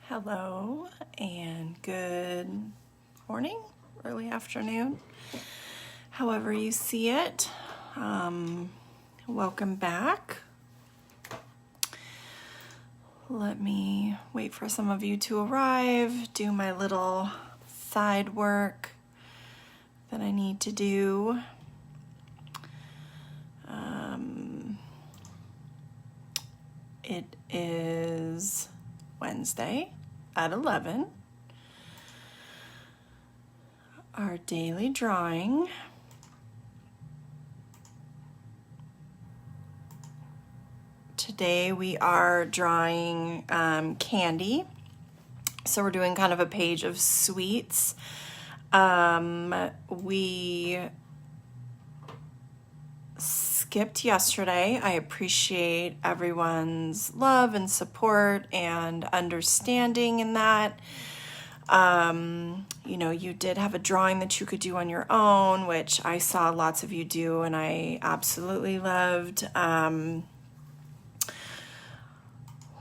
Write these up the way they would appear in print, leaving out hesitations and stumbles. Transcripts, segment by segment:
Hello and good morning, early afternoon, however you see it. Welcome back. Let me wait for some of you to arrive, do my little side work that I need to do. It is Wednesday at 11. Our daily drawing. Today we are drawing candy. So we're doing kind of a page of sweets. We skipped yesterday. I appreciate everyone's love and support and understanding in that. You did have a drawing that you could do on your own, which I saw lots of you do, and I absolutely loved.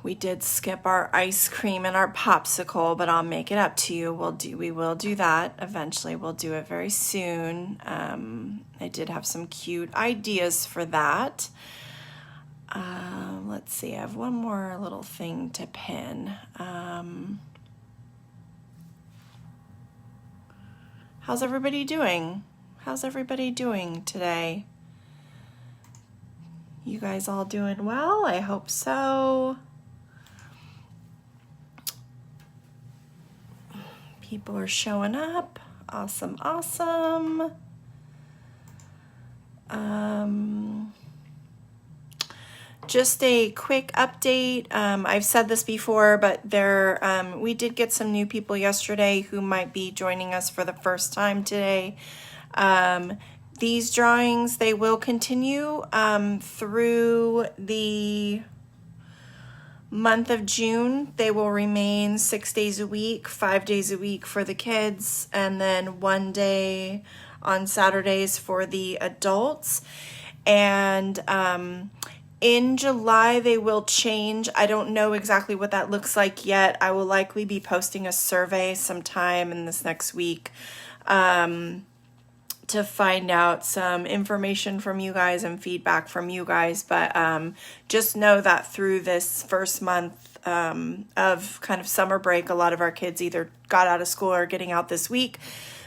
We did skip our ice cream and our popsicle, but I'll make it up to you. We will do that eventually. We'll do it very soon. I did have some cute ideas for that. Let's see, I have one more little thing to pin. How's everybody doing? How's everybody doing today? You guys all doing well? I hope so. People are showing up. Awesome, awesome. Just a quick update. I've said this before, but we did get some new people yesterday who might be joining us for the first time today. These drawings, they will continue through the month of June. They will remain 6 days a week, 5 days a week for the kids, and then 1 day on Saturdays for the adults. And in July, they will change. I don't know exactly what that looks like yet. I will likely be posting a survey sometime in this next week to find out some information from you guys and feedback from you guys. But just know that through this first month of kind of summer break, a lot of our kids either got out of school or getting out this week.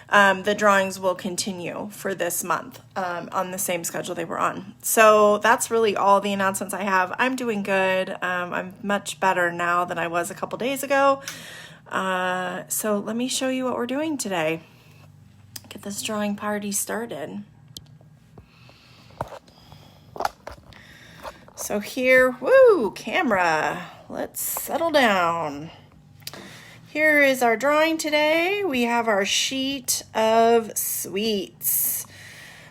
The drawings will continue for this month on the same schedule they were on. So that's really all the announcements I have. I'm doing good. I'm much better now than I was a couple days ago. So let me show you what we're doing today. Get this drawing party started. So here, camera, let's settle down. Here is our drawing today. We have our sheet of sweets.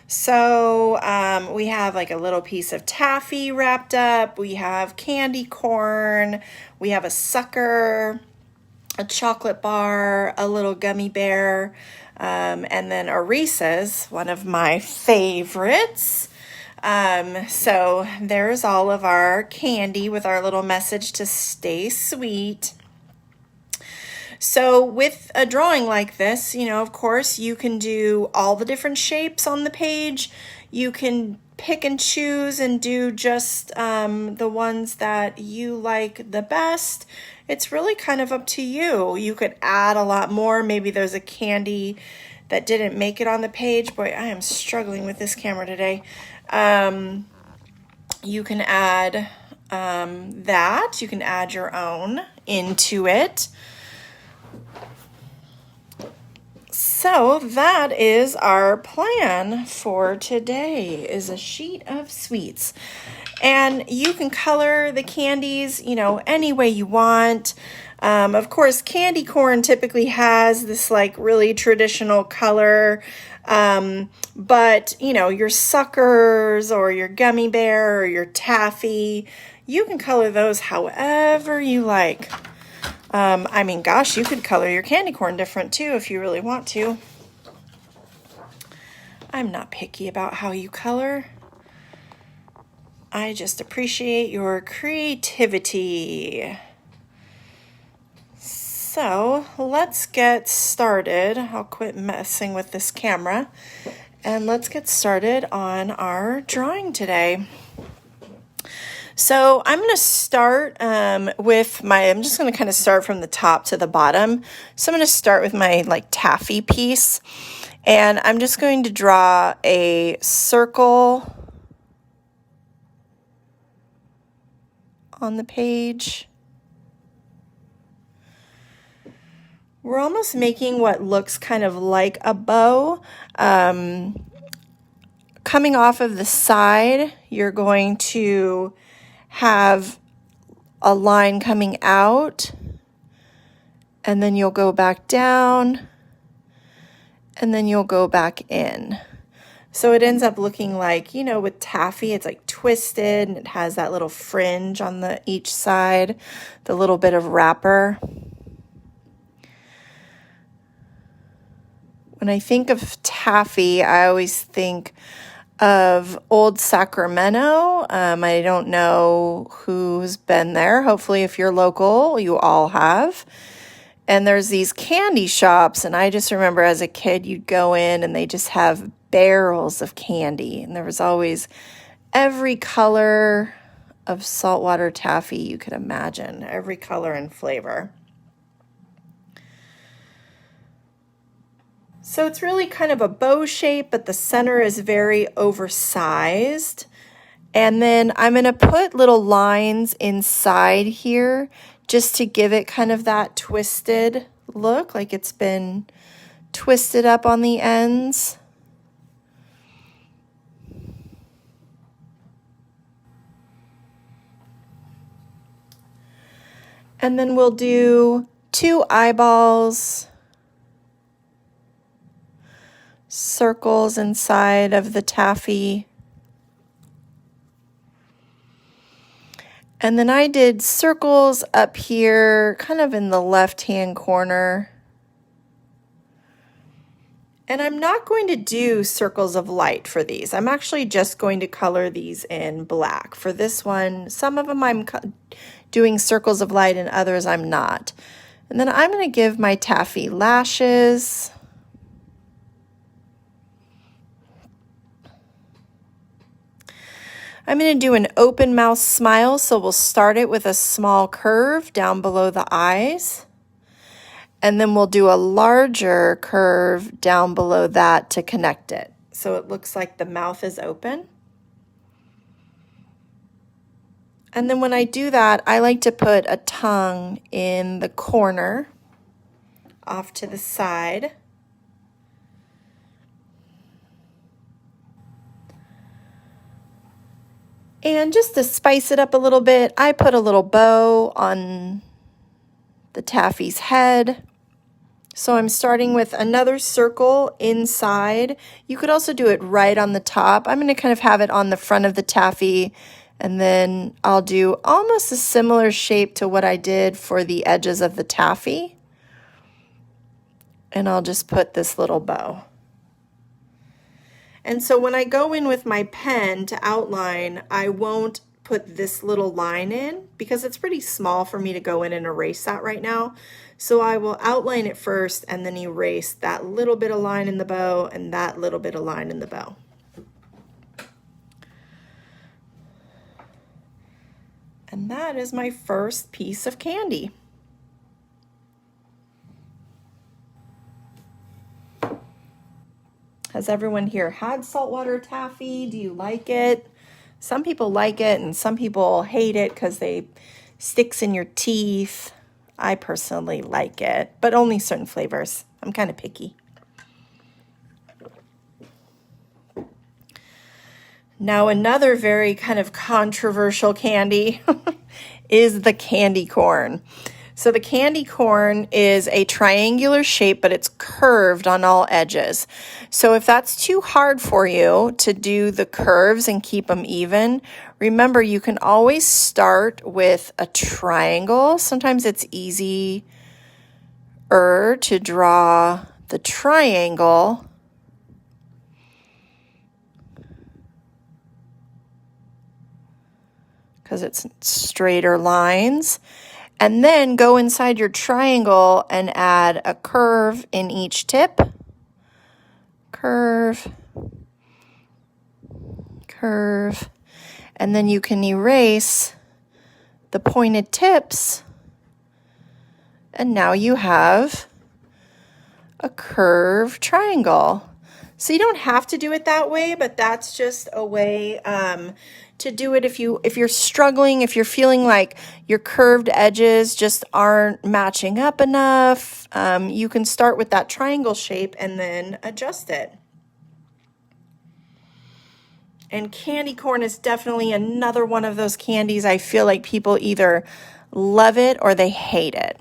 So we have like a little piece of taffy wrapped up. We have candy corn. We have a sucker, a chocolate bar, a little gummy bear, and then a Reese's, one of my favorites. So there's all of our candy with our little message to stay sweet. So with a drawing like this, of course, you can do all the different shapes on the page. You can pick and choose and do just the ones that you like the best. It's really kind of up to you. You could add a lot more. Maybe there's a candy that didn't make it on the page. Boy, I am struggling with this camera today. You can add that. You can add your own into it. So that is our plan for today, is a sheet of sweets. And you can color the candies, any way you want. Of course, candy corn typically has this like really traditional color. But, your suckers or your gummy bear or your taffy, you can color those however you like. You could color your candy corn different too if you really want to. I'm not picky about how you color. I just appreciate your creativity. So let's get started. I'll quit messing with this camera and let's get started on our drawing today. So I'm going to start with I'm just going to kind of start from the top to the bottom. So I'm going to start with my taffy piece, and I'm just going to draw a circle on the page. We're almost making what looks kind of like a bow. Coming off of the side, you're going to have a line coming out, and then you'll go back down, and then you'll go back in. So it ends up looking like, with taffy, it's like twisted, and it has that little fringe on each side, the little bit of wrapper. When I think of taffy, I always think of Old Sacramento. I don't know who's been there. Hopefully, if you're local, you all have. And there's these candy shops, and I just remember as a kid, you'd go in and they just have barrels of candy. And there was always every color of saltwater taffy you could imagine, every color and flavor. So it's really kind of a bow shape, but the center is very oversized. And then I'm going to put little lines inside here just to give it kind of that twisted look, like it's been twisted up on the ends. And then we'll do 2 eyeballs, circles inside of the taffy. And then I did circles up here, kind of in the left-hand corner. And I'm not going to do circles of light for these. I'm actually just going to color these in black. For this one, some of them I'm doing circles of light and others I'm not. And then I'm going to give my taffy lashes. I'm going to do an open mouth smile, so we'll start it with a small curve down below the eyes. And then we'll do a larger curve down below that to connect it. So it looks like the mouth is open. And then when I do that, I like to put a tongue in the corner off to the side. And just to spice it up a little bit, I put a little bow on the taffy's head. So I'm starting with another circle inside. You could also do it right on the top. I'm going to kind of have it on the front of the taffy, and then I'll do almost a similar shape to what I did for the edges of the taffy. And I'll just put this little bow. And so when I go in with my pen to outline, I won't put this little line in because it's pretty small for me to go in and erase that right now. So I will outline it first and then erase that little bit of line in the bow and that little bit of line in the bow. And that is my first piece of candy. Has everyone here had saltwater taffy? Do you like it? Some people like it and some people hate it because they sticks in your teeth. I personally like it, but only certain flavors. I'm kind of picky. Now another very kind of controversial candy is the candy corn. So the candy corn is a triangular shape, but it's curved on all edges. So if that's too hard for you to do the curves and keep them even, remember you can always start with a triangle. Sometimes it's easier to draw the triangle. Because it's straighter lines. And then go inside your triangle and add a curve in each tip. Curve, curve. And then you can erase the pointed tips. And now you have a curved triangle. So you don't have to do it that way, but that's just a way to do it if you're struggling, if you're feeling like your curved edges just aren't matching up enough. You can start with that triangle shape and then adjust it. And candy corn is definitely another one of those candies I feel like people either love it or they hate it.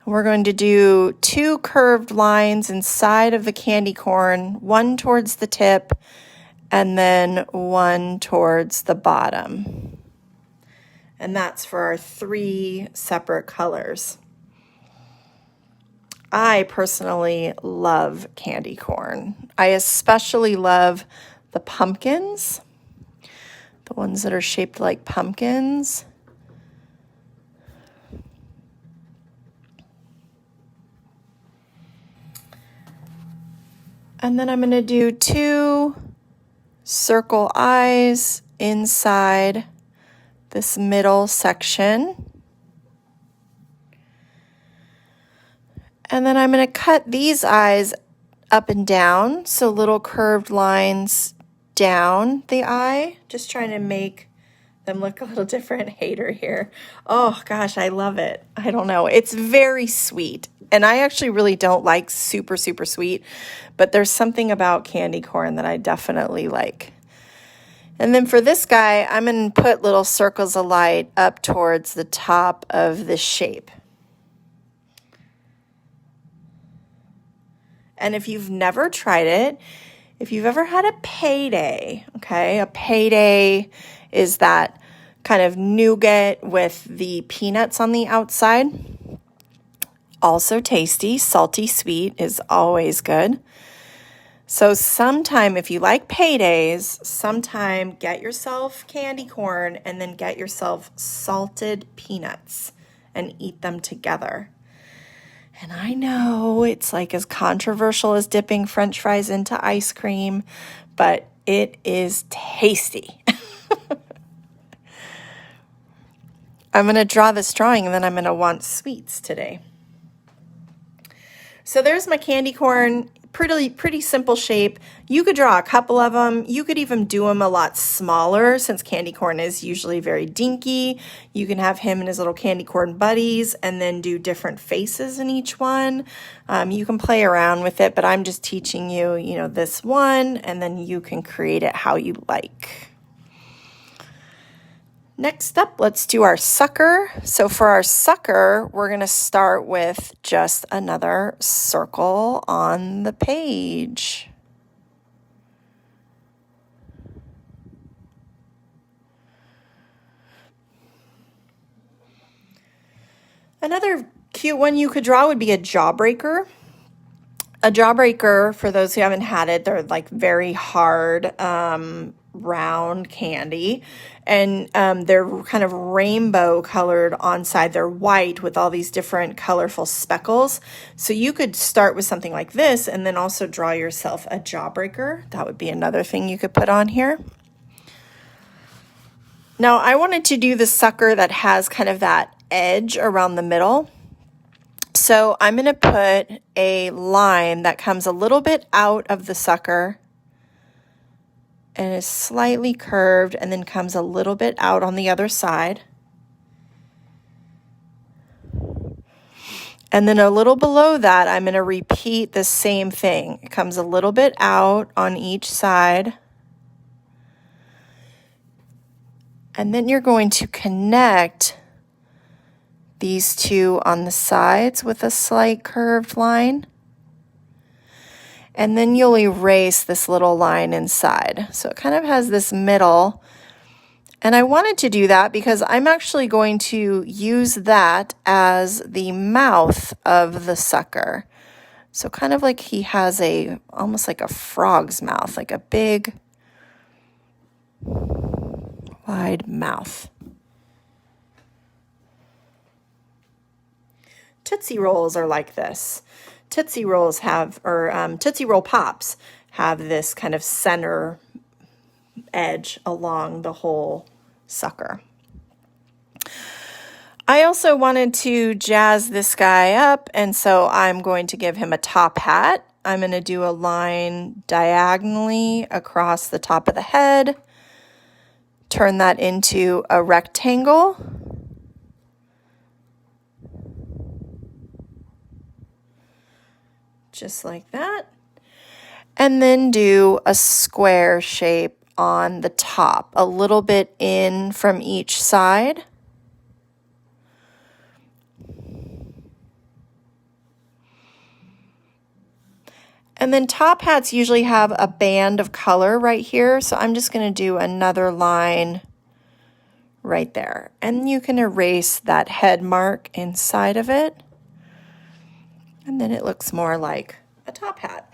We're going to do 2 curved lines inside of the candy corn, one towards the tip and then one towards the bottom. And that's for our 3 separate colors. I personally love candy corn. I especially love the pumpkins, the ones that are shaped like pumpkins. And then I'm going to do 2 circle eyes inside this middle section. And then I'm going to cut these eyes up and down, so little curved lines down the eye, just trying to make them look a little different. Hater here. Oh gosh, I love it. I don't know. It's very sweet. And I actually really don't like super, super sweet, but there's something about candy corn that I definitely like. And then for this guy, I'm going to put little circles of light up towards the top of the shape. And if you've never tried it, if you've ever had a payday, okay, a payday is that kind of nougat with the peanuts on the outside. Also tasty, salty, sweet is always good. So sometime, if you like paydays, sometime get yourself candy corn and then get yourself salted peanuts and eat them together. And I know it's like as controversial as dipping French fries into ice cream, but it is tasty. I'm going to draw this drawing and then I'm going to want sweets today. So there's my candy corn, pretty simple shape. You could draw a couple of them. You could even do them a lot smaller since candy corn is usually very dinky. You can have him and his little candy corn buddies and then do different faces in each one. You can play around with it, but I'm just teaching you, this one, and then you can create it how you like. Next up, let's do our sucker. So for our sucker, we're going to start with just another circle on the page. Another cute one you could draw would be a jawbreaker. A jawbreaker, for those who haven't had it, they're like very hard, round candy, and they're kind of rainbow colored on side. They're white with all these different colorful speckles. So you could start with something like this and then also draw yourself a jawbreaker. That would be another thing you could put on here. Now I wanted to do the sucker that has kind of that edge around the middle. So I'm going to put a line that comes a little bit out of the sucker and is slightly curved and then comes a little bit out on the other side. And then a little below that, I'm going to repeat the same thing. It comes a little bit out on each side. And then you're going to connect these two on the sides with a slight curved line. And then you'll erase this little line inside. So it kind of has this middle. And I wanted to do that because I'm actually going to use that as the mouth of the sucker. So kind of like he has almost like a frog's mouth, like a big, wide mouth. Tootsie Rolls are like this. Tootsie Rolls have, or Tootsie Roll Pops have this kind of center edge along the whole sucker. I also wanted to jazz this guy up, and so I'm going to give him a top hat. I'm going to do a line diagonally across the top of the head, turn that into a rectangle, just like that, and then do a square shape on the top, a little bit in from each side. And then top hats usually have a band of color right here, so I'm just going to do another line right there. And you can erase that head mark inside of it, and then it looks more like a top hat.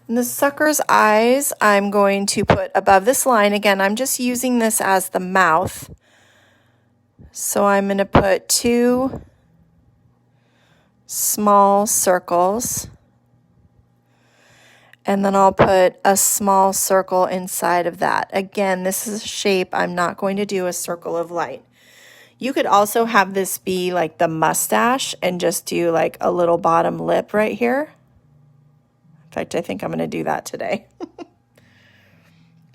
And the sucker's eyes, I'm going to put above this line. Again, I'm just using this as the mouth. So I'm going to put 2 small circles, and then I'll put a small circle inside of that. Again, this is a shape. I'm not going to do a circle of light. You could also have this be like the mustache and just do like a little bottom lip right here. In fact, I think I'm going to do that today.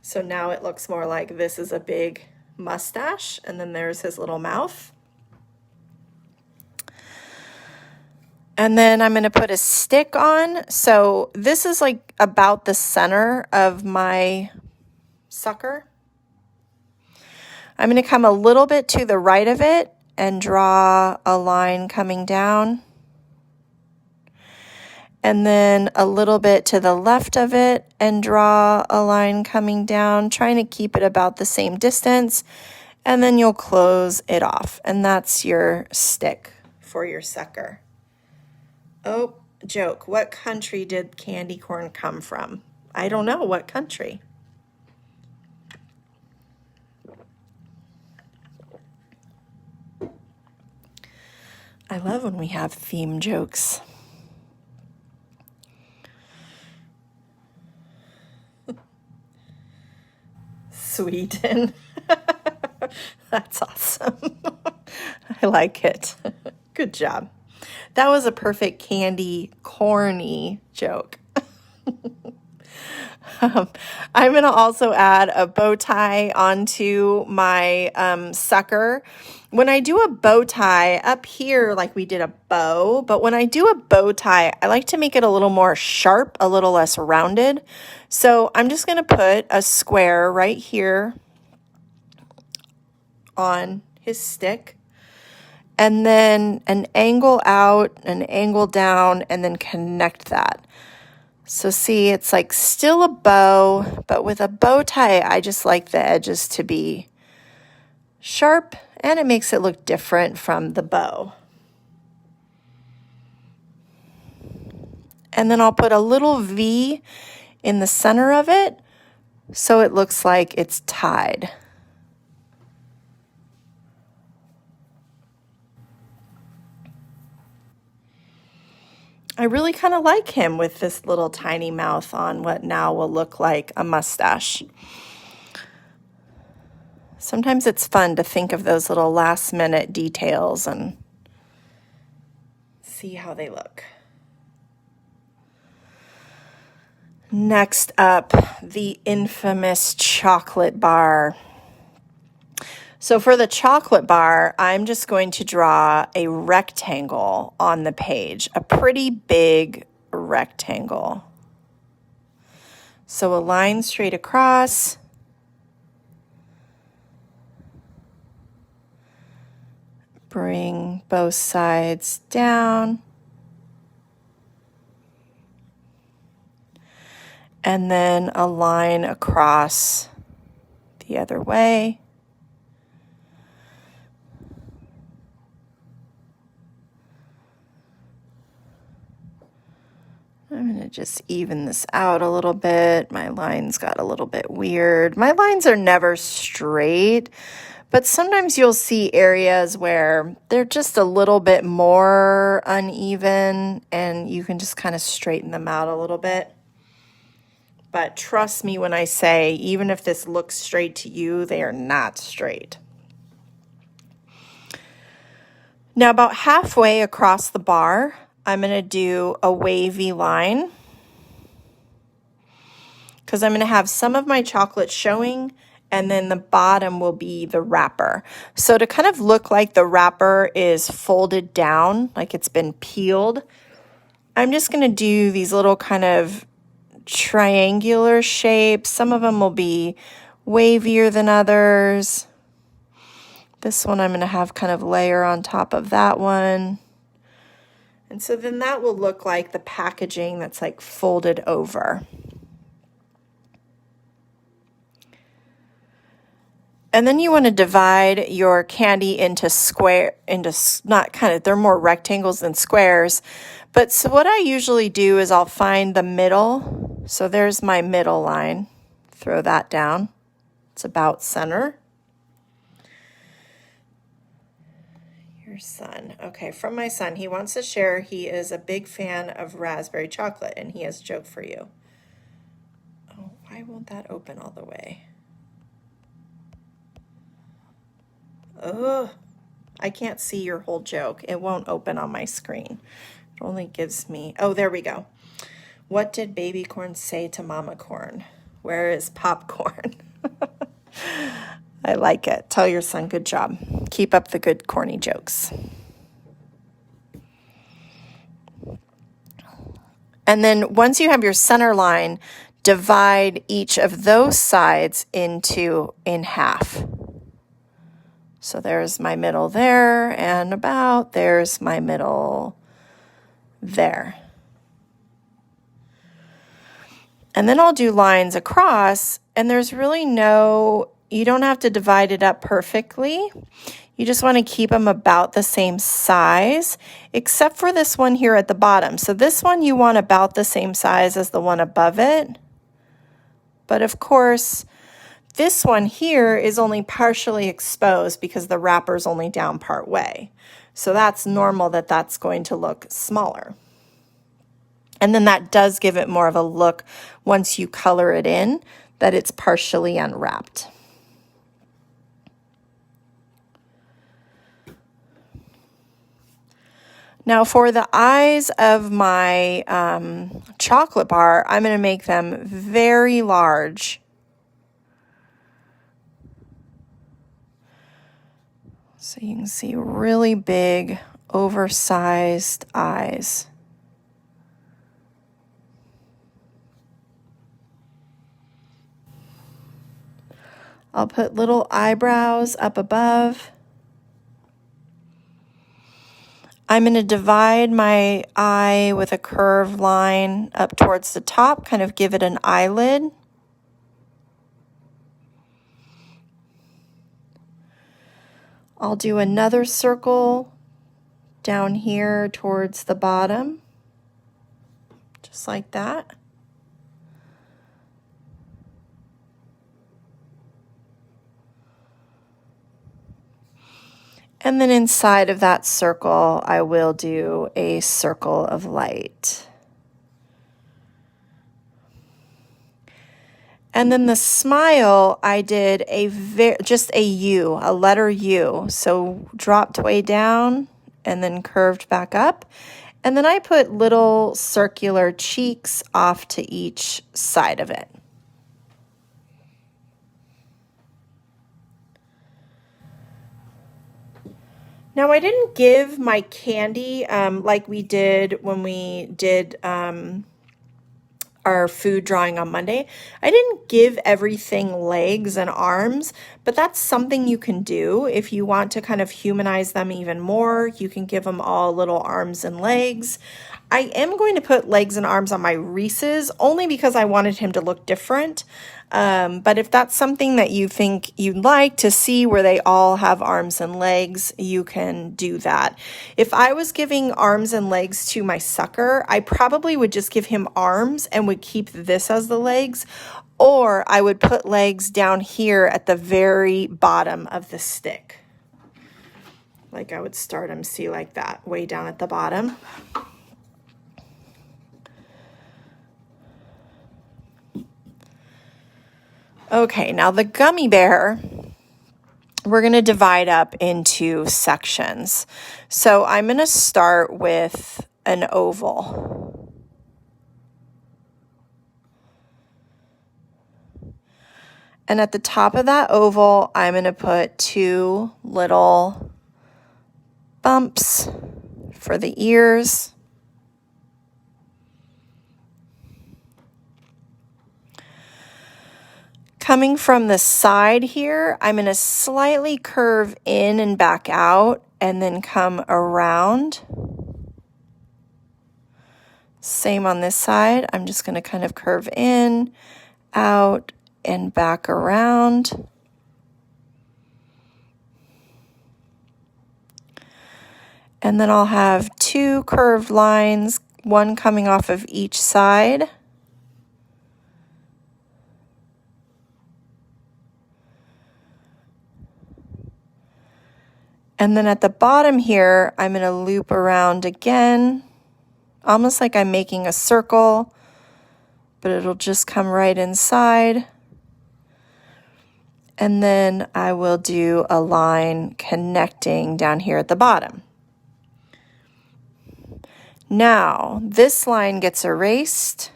So now it looks more like this is a big mustache, and then there's his little mouth. And then I'm going to put a stick on. So this is like about the center of my sucker. I'm going to come a little bit to the right of it and draw a line coming down. And then a little bit to the left of it and draw a line coming down, trying to keep it about the same distance. And then you'll close it off. And that's your stick for your sucker. Oh, joke. What country did candy corn come from? I don't know what country. I love when we have theme jokes. Sweden. That's awesome. I like it. Good job. That was a perfect candy corny joke. I'm going to also add a bow tie onto my sucker. When I do a bow tie up here, like we did a bow, but when I do a bow tie, I like to make it a little more sharp, a little less rounded. So I'm just going to put a square right here on his stick, and then an angle out, an angle down, and then connect that. So see, it's like still a bow, but with a bow tie, I just like the edges to be sharp, and it makes it look different from the bow. And then I'll put a little V in the center of it, so it looks like it's tied. I really kind of like him with this little tiny mouth on what now will look like a mustache. Sometimes it's fun to think of those little last minute details and see how they look. Next up, the infamous chocolate bar. So for the chocolate bar, I'm just going to draw a rectangle on the page, a pretty big rectangle. So a line straight across. Bring both sides down. And then a line across the other way. I'm going to gonna just even this out a little bit. My lines got a little bit weird. My lines are never straight, but sometimes you'll see areas where they're just a little bit more uneven and you can just kind of straighten them out a little bit. But trust me when I say, even if this looks straight to you, they are not straight. Now about halfway across the bar, I'm going to do a wavy line because I'm going to have some of my chocolate showing and then the bottom will be the wrapper. So to kind of look like the wrapper is folded down, like it's been peeled, I'm just going to do these little kind of triangular shapes. Some of them will be wavier than others. This one I'm going to have kind of layer on top of that one. And so then that will look like the packaging that's like folded over. And then you want to divide your candy into they're more rectangles than squares. But so what I usually do is I'll find the middle. So there's my middle line. Throw that down. It's about center. Your son. Okay, from my son. He wants to share he is a big fan of raspberry chocolate and he has a joke for you. Oh, why won't that open all the way? Oh, I can't see your whole joke. It won't open on my screen. It only gives me, oh, there we go. What did baby corn say to mama corn? Where is popcorn? I like it. Tell your son good job. Keep up the good corny jokes. And then once you have your center line, divide each of those sides in half. So there's my middle there, and there's my middle there. And then I'll do lines across, and there's really you don't have to divide it up perfectly. You just want to keep them about the same size, except for this one here at the bottom. So this one you want about the same size as the one above it. But of course, this one here is only partially exposed because the wrapper's only down part way. So that's normal that that's going to look smaller. And then that does give it more of a look once you color it in, that it's partially unwrapped. Now for the eyes of my chocolate bar, I'm going to make them very large. So you can see really big, oversized eyes. I'll put little eyebrows up above. I'm going to divide my eye with a curved line up towards the top, kind of give it an eyelid. I'll do another circle down here towards the bottom, just like that. And then inside of that circle, I will do a circle of light. And then the smile, I did just a U, a letter U. So dropped way down and then curved back up. And then I put little circular cheeks off to each side of it. Now I didn't give my candy like we did when we did our food drawing on Monday. I didn't give everything legs and arms, but that's something you can do if you want to kind of humanize them even more. You can give them all little arms and legs. I am going to put legs and arms on my Reese's only because I wanted him to look different. But if that's something that you think you'd like to see where they all have arms and legs, you can do that. If I was giving arms and legs to my sucker, I probably would just give him arms and would keep this as the legs, or I would put legs down here at the very bottom of the stick. Like I would start him, see, like that, way down at the bottom. Okay, now the gummy bear, we're going to divide up into sections. So I'm going to start with an oval. And at the top of that oval, I'm going to put 2 little bumps for the ears. Coming from the side here, I'm going to slightly curve in and back out and then come around. Same on this side. I'm just going to kind of curve in, out, and back around. And then I'll have 2 curved lines, one coming off of each side. And then at the bottom here, I'm going to loop around again, almost like I'm making a circle, but it'll just come right inside. And then I will do a line connecting down here at the bottom. Now, this line gets erased,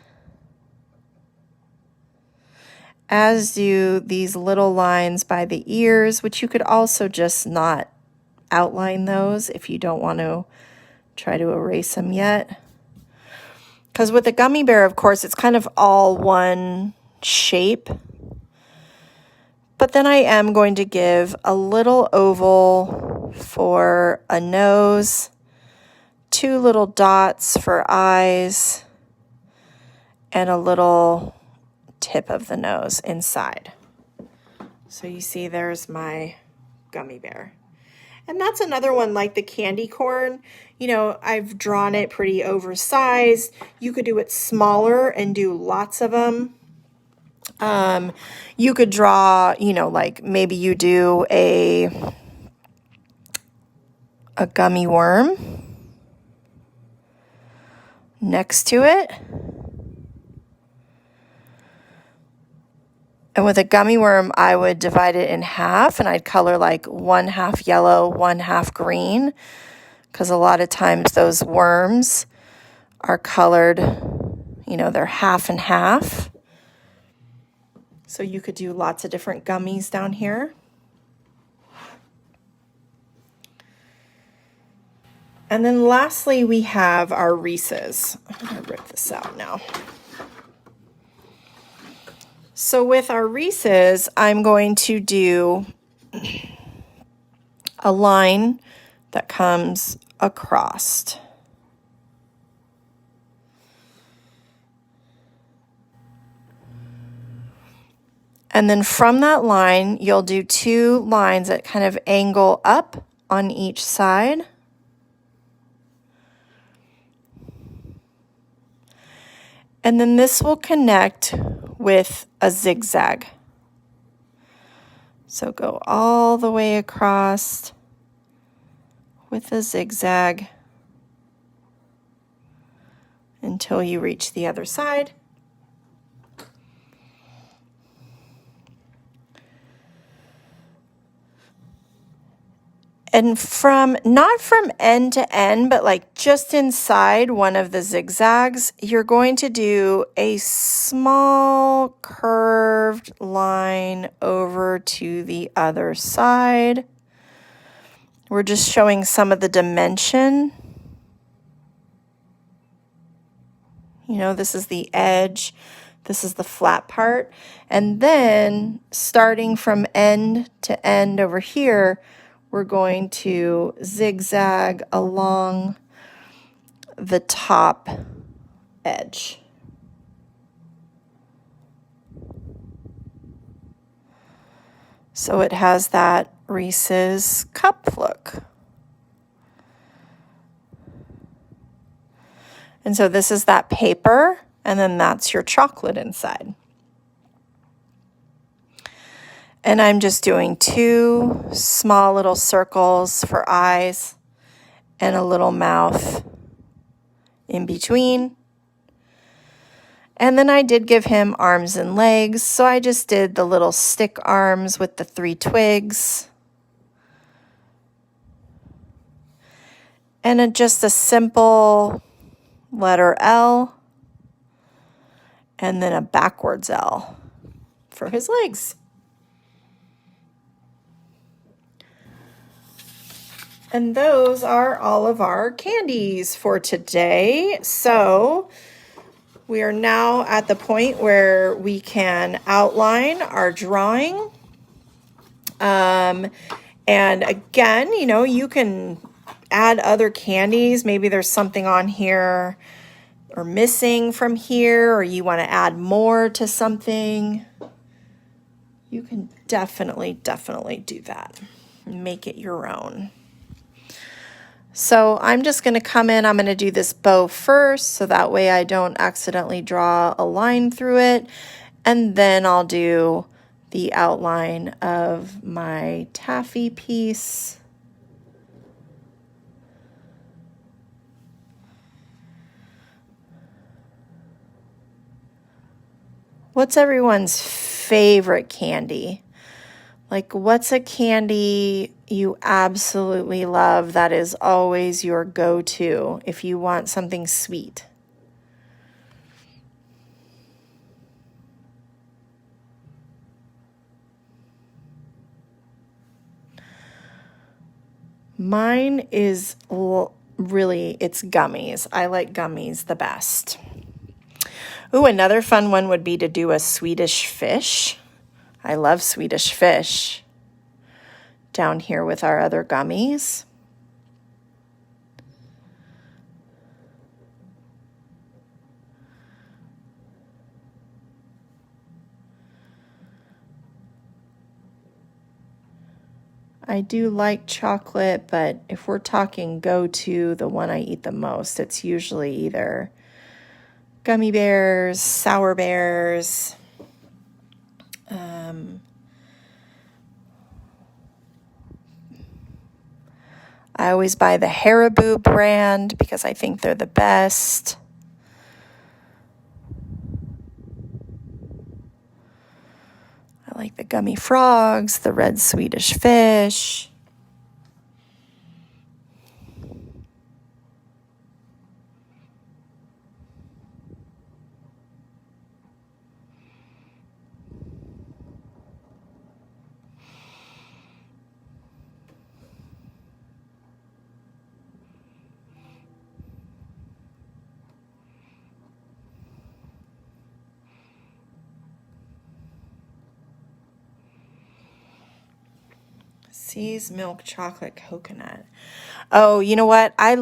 as do these little lines by the ears, which you could also just not outline those if you don't want to try to erase them yet. Because with a gummy bear, of course, it's kind of all one shape. But then I am going to give a little oval for a nose, 2 little dots for eyes, and a little tip of the nose inside. So you see there's my gummy bear. And that's another one like the candy corn. You know, I've drawn it pretty oversized. You could do it smaller and do lots of them. You could draw, you know, like maybe you do a gummy worm next to it. And with a gummy worm, I would divide it in half and I'd color like 1/2 yellow, 1/2 green, because a lot of times those worms are colored, you know, they're half and half. So you could do lots of different gummies down here. And then lastly, we have our Reese's. I'm going to rip this out now. So with our Reese's, I'm going to do a line that comes across. And then from that line, you'll do 2 lines that kind of angle up on each side. And then this will connect with a zigzag. So go all the way across with a zigzag until you reach the other side. And from, not from end to end, but like just inside one of the zigzags, you're going to do a small curved line over to the other side. We're just showing some of the dimension. You know, this is the edge, this is the flat part. And then starting from end to end over here, we're going to zigzag along the top edge. So it has that Reese's cup look. And so this is that paper, and then that's your chocolate inside. And I'm just doing 2 small little circles for eyes and a little mouth in between. And then I did give him arms and legs, so I just did the little stick arms with the 3 twigs. And just a simple letter L, and then a backwards L for his legs. And those are all of our candies for today. So we are now at the point where we can outline our drawing. And again, you know, you can add other candies. Maybe there's something on here or missing from here, or you want to add more to something. You can definitely do that. Make it your own. So I'm just going to come in, I'm going to do this bow first, so that way I don't accidentally draw a line through it. And then I'll do the outline of my taffy piece. What's everyone's favorite candy? Like, what's a candy you absolutely love that is always your go-to if you want something sweet? Mine is really, it's gummies. I like gummies the best. Ooh, another fun one would be to do a Swedish fish. I love Swedish fish down here with our other gummies. I do like chocolate, but if we're talking go-to, the one I eat the most, it's usually either gummy bears, sour bears. I always buy the Haribo brand because I think they're the best. I like the gummy frogs, the red Swedish fish. See's milk chocolate coconut. Oh, you know what? I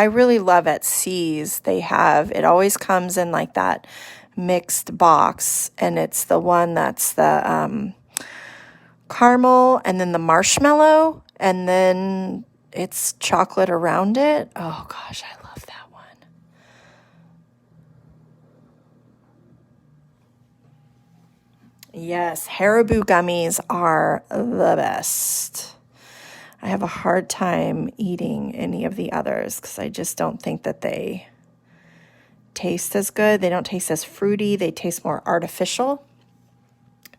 really love at See's. They have, it always comes in like that mixed box, and it's the one that's the caramel and then the marshmallow, and then it's chocolate around it. Oh gosh, I love that one. Yes, Haribo gummies are the best. I have a hard time eating any of the others because I just don't think that they taste as good. They don't taste as fruity. They taste more artificial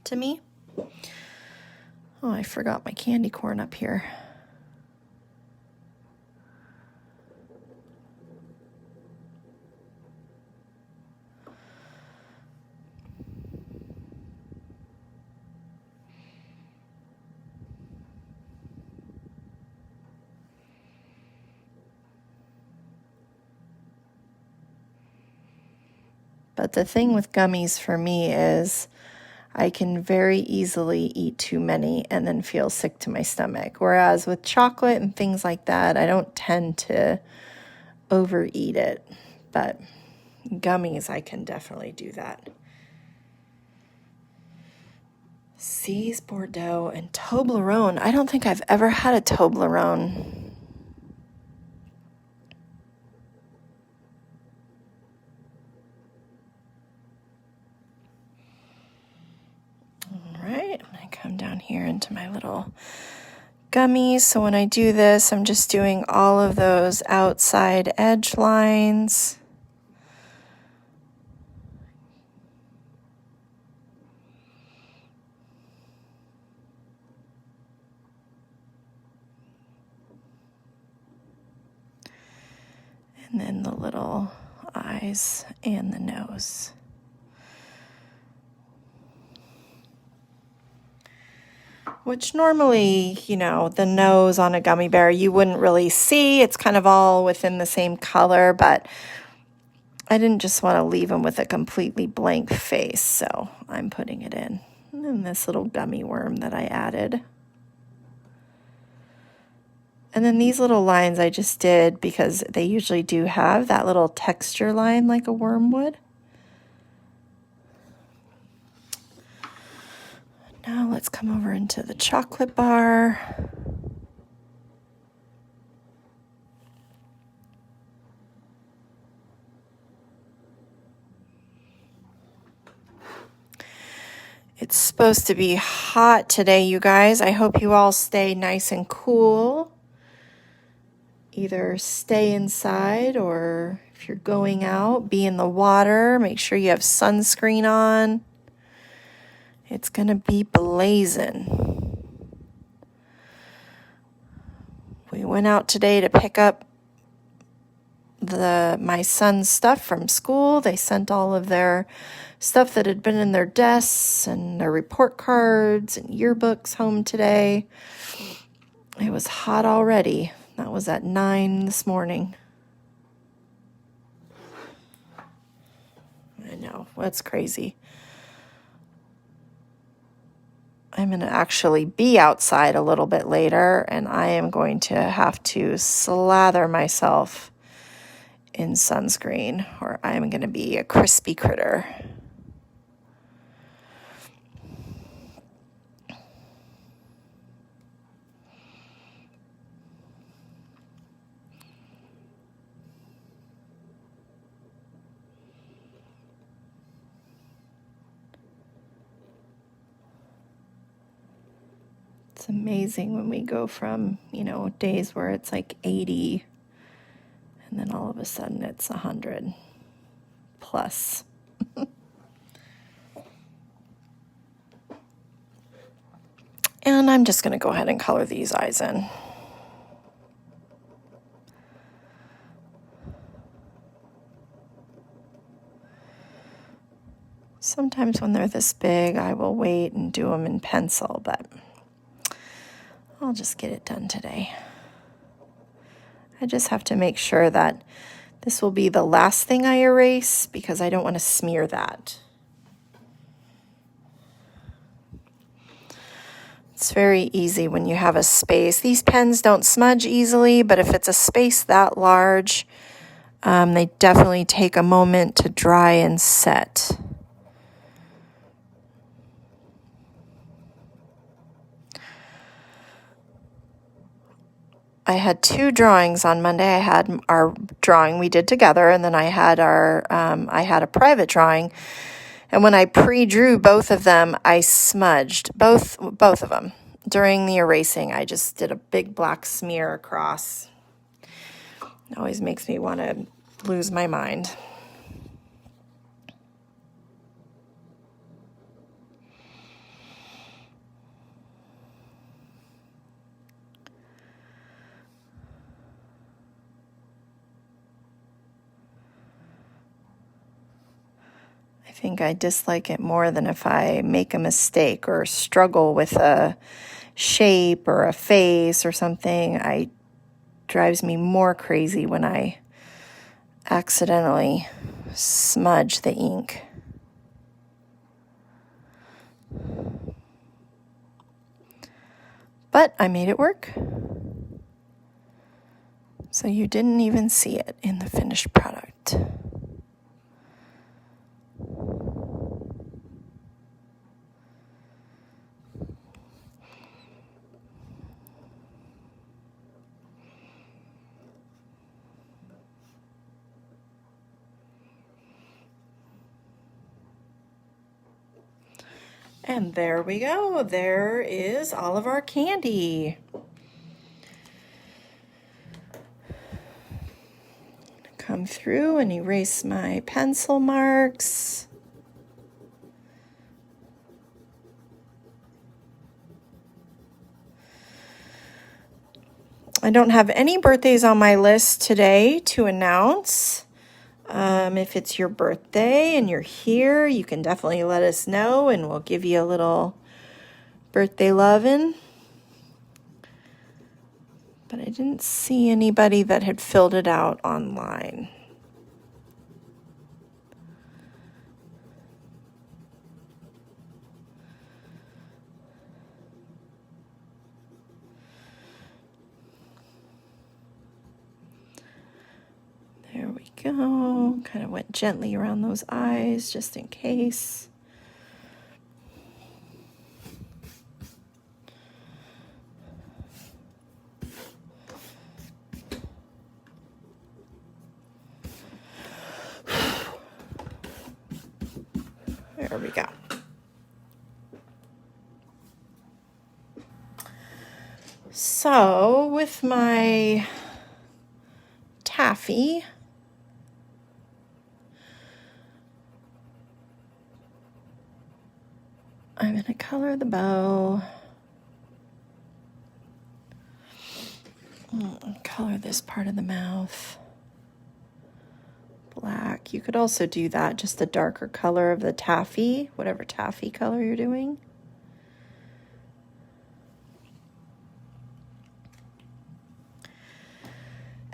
to me. Oh, I forgot my candy corn up here. But the thing with gummies for me is I can very easily eat too many and then feel sick to my stomach. Whereas with chocolate and things like that, I don't tend to overeat it. But gummies, I can definitely do that. C's Bordeaux and Toblerone. I don't think I've ever had a Toblerone. All right, I'm going to come down here into my little gummies. So when I do this, I'm just doing all of those outside edge lines. And then the little eyes and the nose. Which normally, the nose on a gummy bear, you wouldn't really see. It's kind of all within the same color, but I didn't just want to leave them with a completely blank face, so I'm putting it in. And then this little gummy worm that I added. And then these little lines I just did because they usually do have that little texture line like a worm would. Now let's come over into the chocolate bar. It's supposed to be hot today, you guys. I hope you all stay nice and cool. Either stay inside or if you're going out, be in the water. Make sure you have sunscreen on. It's going to be blazing. We went out today to pick up my son's stuff from school. They sent all of their stuff that had been in their desks and their report cards and yearbooks home today. It was hot already. That was at 9 this morning. I know, that's crazy. I'm going to actually be outside a little bit later, and I am going to have to slather myself in sunscreen, or I'm going to be a crispy critter. It's amazing when we go from, days where it's like 80 and then all of a sudden it's 100 plus. And I'm just going to go ahead and color these eyes in. Sometimes when they're this big, I will wait and do them in pencil, but I'll just get it done today. I just have to make sure that this will be the last thing I erase because I don't want to smear that. It's very easy when you have a space. These pens don't smudge easily, but if it's a space that large, they definitely take a moment to dry and set. I had 2 drawings on Monday. I had our drawing we did together, and then I had I had a private drawing. And when I pre-drew both of them, I smudged both of them. During the erasing, I just did a big black smear across. It always makes me want to lose my mind. I think I dislike it more than if I make a mistake or struggle with a shape or a face or something. It drives me more crazy when I accidentally smudge the ink. But I made it work. So you didn't even see it in the finished product. And there we go. There is all of our candy. Come through and erase my pencil marks. I don't have any birthdays on my list today to announce. If it's your birthday and you're here, you can definitely let us know and we'll give you a little birthday lovin'. But I didn't see anybody that had filled it out online. There we go. Kind of went gently around those eyes just in case. There we go. So with my taffy, I'm going to color the bow. Color this part of the mouth black. You could also do that, just a darker color of the taffy, whatever taffy color you're doing.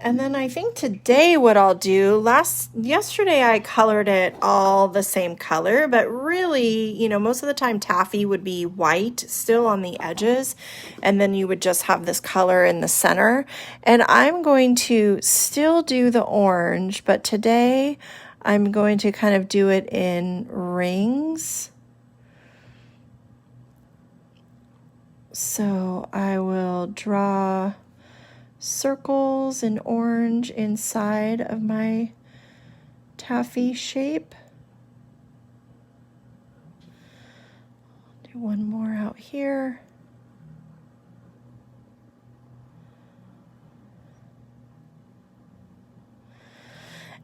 And then I think today what I'll do, yesterday I colored it all the same color, but really, you know, most of the time taffy would be white still on the edges, and then you would just have this color in the center. And I'm going to still do the orange, but today I'm going to kind of do it in rings. So I will draw circles in orange inside of my taffy shape. Do one more out here.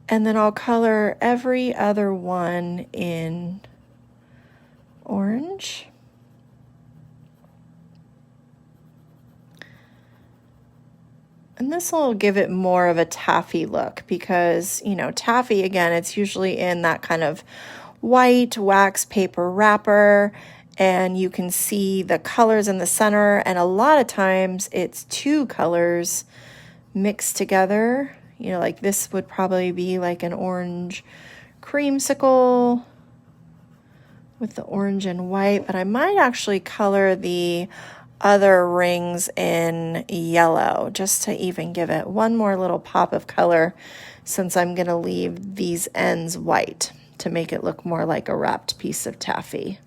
And then I'll color every other one in orange. And this will give it more of a taffy look because, you know, taffy, again, it's usually in that kind of white wax paper wrapper, and you can see the colors in the center, and a lot of times it's two colors mixed together. You know, like this would probably be like an orange creamsicle with the orange and white, but I might actually color the other rings in yellow just to even give it one more little pop of color, since I'm going to leave these ends white to make it look more like a wrapped piece of taffy.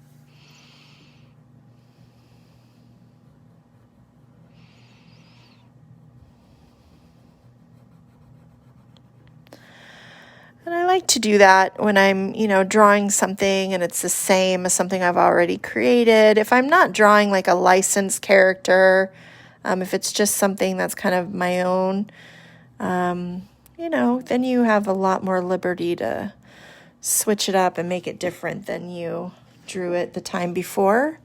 And I like to do that when I'm, you know, drawing something and it's the same as something I've already created. If I'm not drawing like a licensed character, if it's just something that's kind of my own, you know, then you have a lot more liberty to switch it up and make it different than you drew it the time before.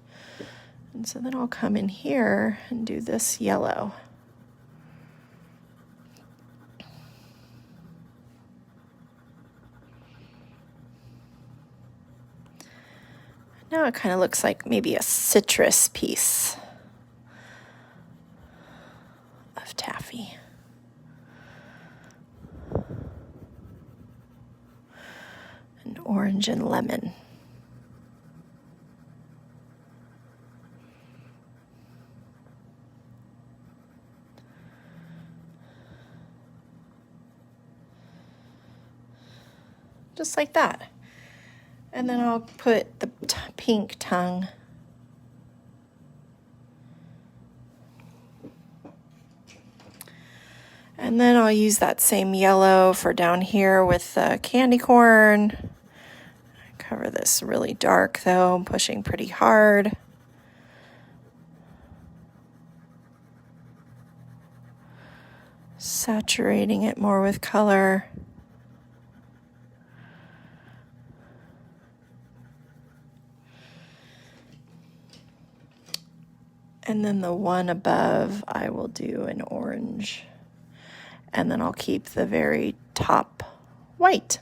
And so then I'll come in here and do this yellow. Now it kind of looks like maybe a citrus piece of taffy. An orange and lemon. Just like that. And then I'll put the pink tongue. And then I'll use that same yellow for down here with the candy corn. Cover this really dark though. I'm pushing pretty hard. Saturating it more with color. And then the one above, I will do an orange. And then I'll keep the very top white.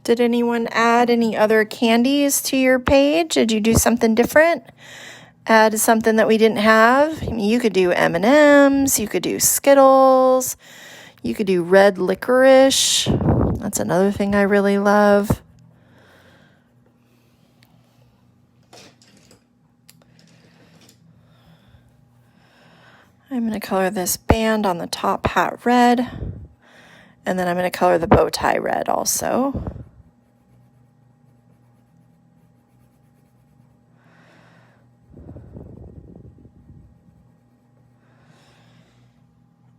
Did anyone add any other candies to your page? Did you do something different? Add something that we didn't have? I mean, you could do M&Ms, you could do Skittles, you could do red licorice. That's another thing I really love. I'm going to color this band on the top hat red, and then I'm going to color the bow tie red also.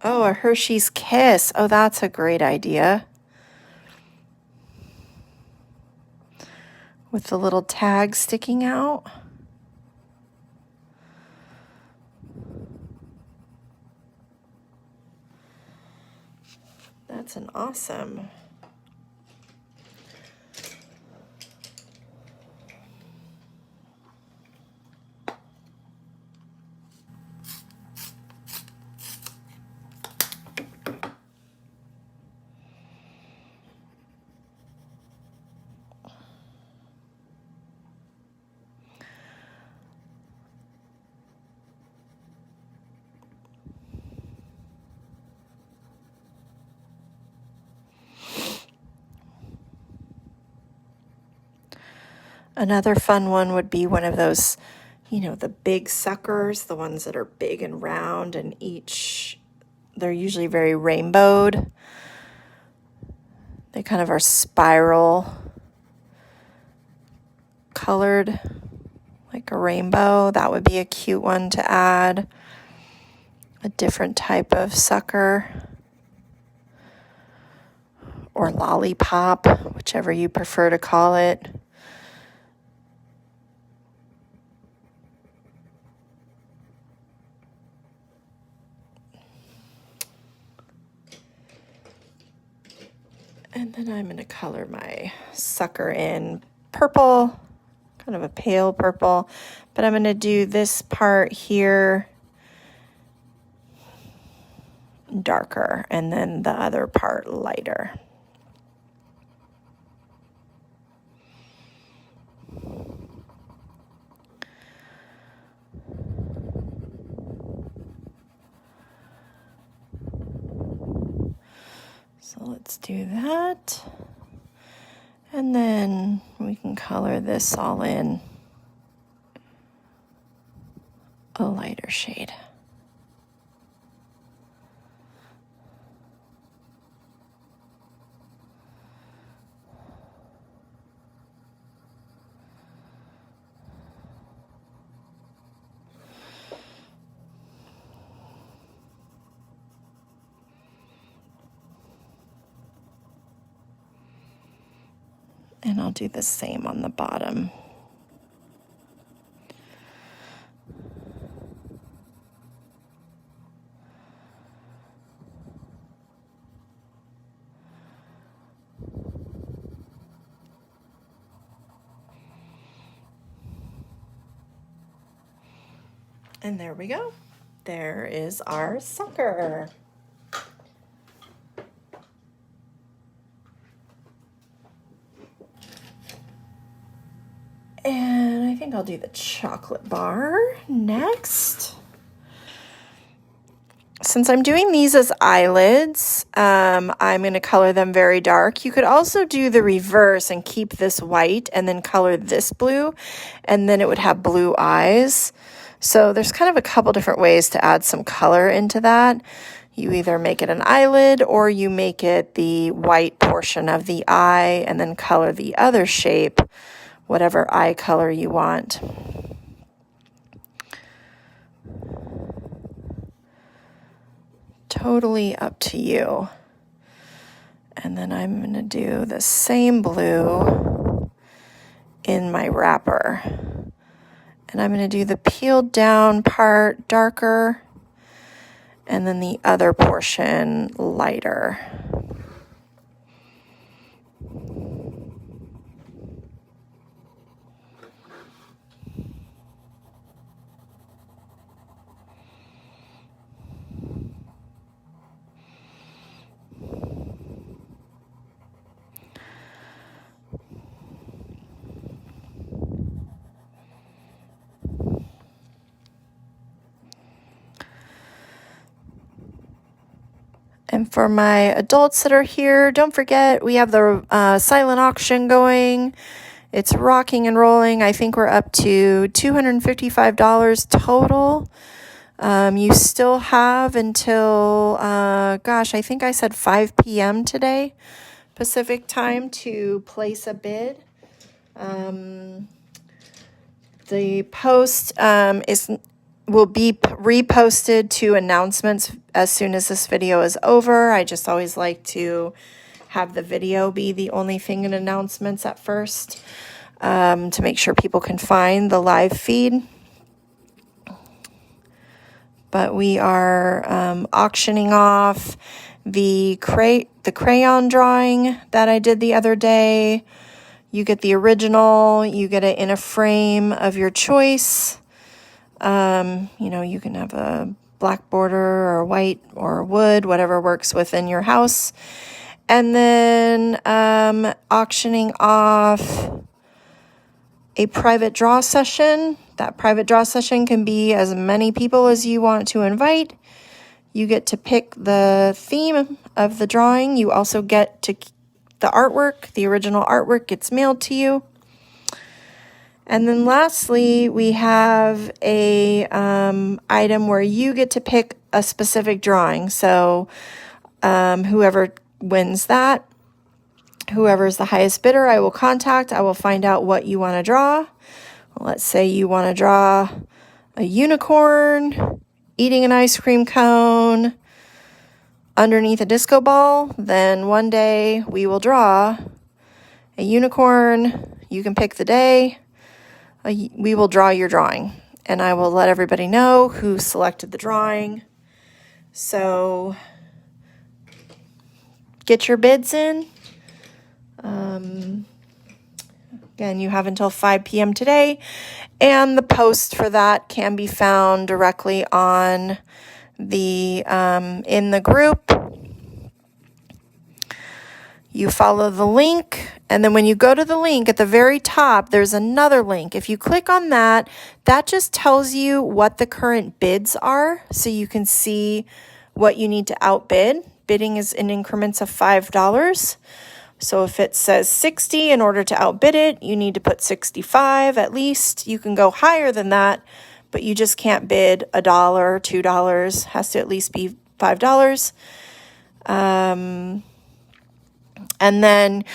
Oh, a Hershey's Kiss. Oh, that's a great idea. With the little tag sticking out. That's an awesome. Another fun one would be one of those, you know, the big suckers, the ones that are big and round, and they're usually very rainbowed. They kind of are spiral colored, like a rainbow. That would be a cute one to add. A different type of sucker. Or lollipop, whichever you prefer to call it. And then I'm going to color my sucker in purple, kind of a pale purple, but I'm going to do this part here darker and then the other part lighter. So let's do that. And then we can color this all in a lighter shade. And I'll do the same on the bottom. And there we go. There is our sucker. And I think I'll do the chocolate bar next. Since I'm doing these as eyelids, I'm going to color them very dark. You could also do the reverse and keep this white and then color this blue, and then it would have blue eyes. So there's kind of a couple different ways to add some color into that. You either make it an eyelid or you make it the white portion of the eye and then color the other shape, whatever eye color you want. Totally up to you. And then I'm going to do the same blue in my wrapper. And I'm going to do the peeled down part darker and then the other portion lighter. And for my adults that are here, don't forget we have the silent auction going. It's rocking and rolling. I think we're up to $255 total. You still have until, I think I said 5 p.m. today, Pacific time, to place a bid. The post will be reposted to announcements as soon as this video is over. I just always like to have the video be the only thing in announcements at first, to make sure people can find the live feed. But we are auctioning off the crayon drawing that I did the other day. You get the original, you get it in a frame of your choice. You can have a black border or white or wood, whatever works within your house. And then auctioning off a private draw session. That private draw session can be as many people as you want to invite. You get to pick the theme of the drawing. You also get to the artwork. The original artwork gets mailed to you. And then lastly, we have a item where you get to pick a specific drawing. So whoever wins that, whoever is the highest bidder, I will contact. I will find out what you want to draw. Let's say you want to draw a unicorn eating an ice cream cone underneath a disco ball. Then one day we will draw a unicorn. You can pick the day. We will draw your drawing, and I will let everybody know who selected the drawing. So get your bids in. Again, you have until 5 p.m. today, and the post for that can be found directly on the in the group. You follow the link, and then when you go to the link at the very top, there's another link. If you click on that, that just tells you what the current bids are, so you can see what you need to outbid. Bidding is in increments of $5. So if it says 60, in order to outbid it, you need to put 65 at least. You can go higher than that, but you just can't bid $1, $2. Has to at least be $5. And then,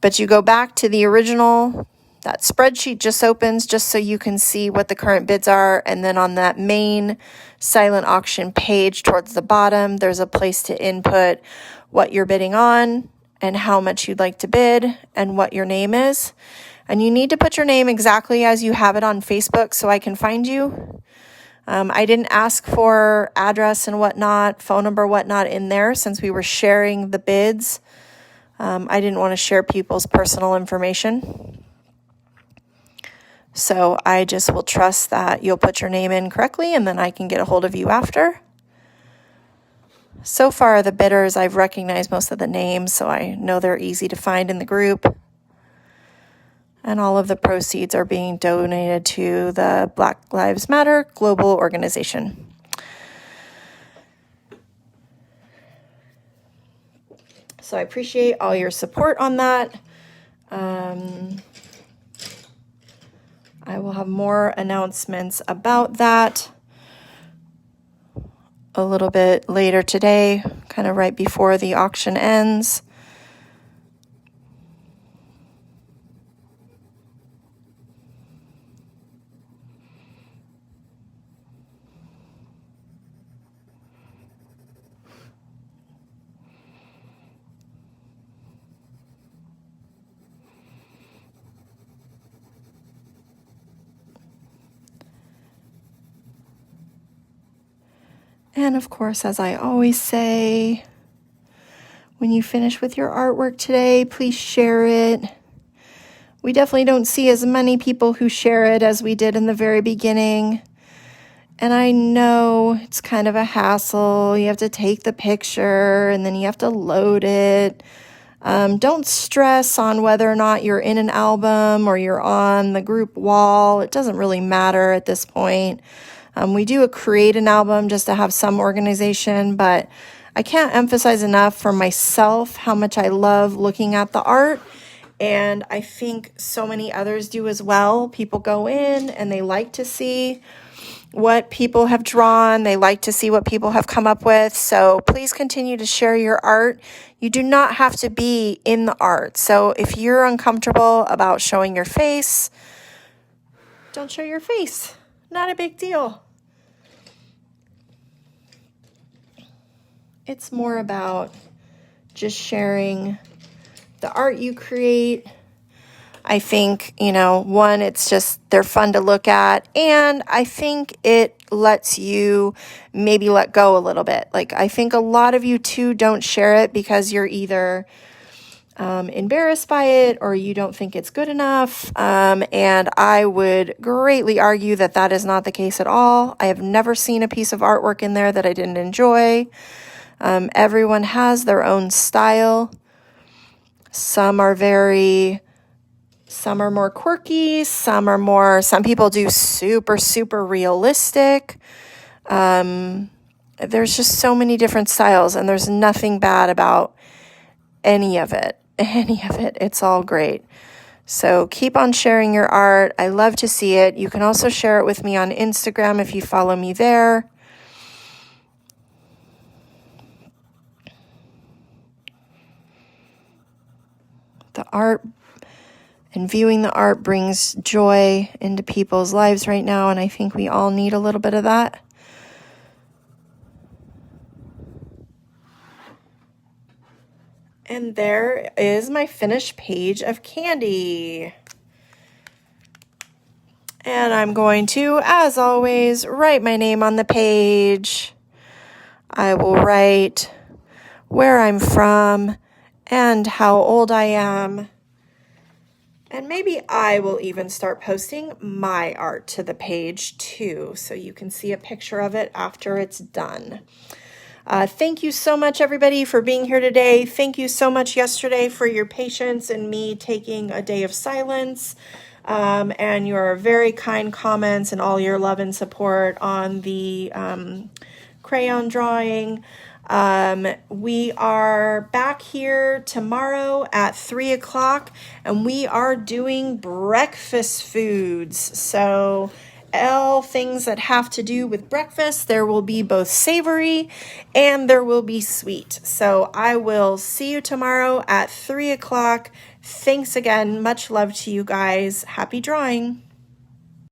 but you go back to the original, that spreadsheet just opens just so you can see what the current bids are. And then on that main silent auction page towards the bottom, there's a place to input what you're bidding on and how much you'd like to bid and what your name is. And you need to put your name exactly as you have it on Facebook so I can find you. I didn't ask for address and whatnot, phone number, whatnot in there since we were sharing the bids. I didn't want to share people's personal information. So I just will trust that you'll put your name in correctly and then I can get a hold of you after. So far, the bidders, I've recognized most of the names, so I know they're easy to find in the group. And all of the proceeds are being donated to the Black Lives Matter global organization. So I appreciate all your support on that. I will have more announcements about that a little bit later today, kind of right before the auction ends. And of course, as I always say, when you finish with your artwork today, please share it. We definitely don't see as many people who share it as we did in the very beginning. And I know it's kind of a hassle. You have to take the picture and then you have to load it. Don't stress on whether or not you're in an album or you're on the group wall. It doesn't really matter at this point. We do create an album just to have some organization, but I can't emphasize enough for myself how much I love looking at the art. And I think so many others do as well. People go in and they like to see what people have drawn. They like to see what people have come up with. So please continue to share your art. You do not have to be in the art. So if you're uncomfortable about showing your face, don't show your face. Not a big deal. It's more about just sharing the art you create. I think, one, it's just, they're fun to look at. And I think it lets you maybe let go a little bit. Like, I think a lot of you too don't share it because you're either embarrassed by it or you don't think it's good enough. And I would greatly argue that that is not the case at all. I have never seen a piece of artwork in there that I didn't enjoy. Everyone has their own style. Some are more quirky, some people do super, super realistic. There's just so many different styles, and there's nothing bad about any of it. It's all great. So keep on sharing your art. I love to see it. You can also share it with me on Instagram if you follow me there. The art and viewing the art brings joy into people's lives right now, and I think we all need a little bit of that. And there is my finished page of Candy. And I'm going to, as always, write my name on the page. I will write where I'm from and how old I am. And maybe I will even start posting my art to the page too, so you can see a picture of it after it's done. Thank you so much, everybody, for being here today. Thank you so much yesterday for your patience and me taking a day of silence, and your very kind comments and all your love and support on the crayon drawing. We are back here tomorrow at 3 o'clock, and we are doing breakfast foods. So all things that have to do with breakfast, there will be both savory and there will be sweet. So I will see you tomorrow at 3 o'clock. Thanks again. Much love to you guys. Happy drawing.